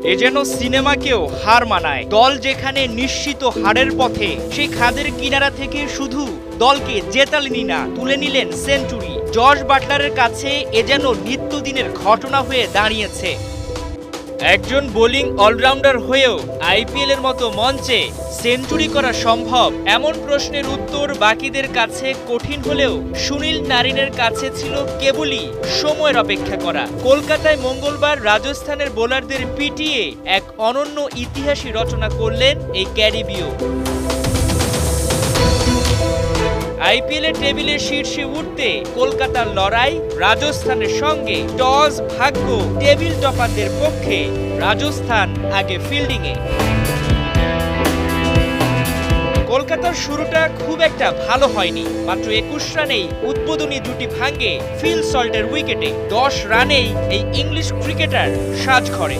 এ যেন সিনেমাকেও হার মানায়। দল যেখানে নিশ্চিত হারের পথে, সেই খাদের কিনারা থেকে শুধু দলকে জেতালেনই না, তুলে নিলেন সেঞ্চুরি। জশ বাটলারের কাছে এ যেন নিত্যদিনের ঘটনা হয়ে দাঁড়িয়েছে। একজন বোলিং অলরাউন্ডার হয়েও আইপিএল এর মতো মঞ্চে সেঞ্চুরি করা সম্ভব, এমন প্রশ্নের উত্তর বাকিদের কাছে কঠিন হলেও সুনীল নারিনের কাছে ছিল কেবলই সময়ের অপেক্ষা করা। কলকাতায় মঙ্গলবার রাজস্থানের বোলারদের পিটিয়ে এক অনন্য ইতিহাসই রচনা করলেন এই ক্যারিবীয়। আইপিএলের টেবিলের শীর্ষে উঠতে কলকাতার লড়াই রাজস্থানের সঙ্গে। টস ভাগ্য টেবিল টপারদের পক্ষে, রাজস্থান আগে ফিল্ডিংয়ে। কলকাতার শুরুটা খুব একটা ভালো হয়নি। মাত্র ২১ রানেই উদ্বোধনী জুটি ভাঙে ফিল সল্টের উইকেটে। ১০ রানেই এই ইংলিশ ক্রিকেটার সাজঘরে।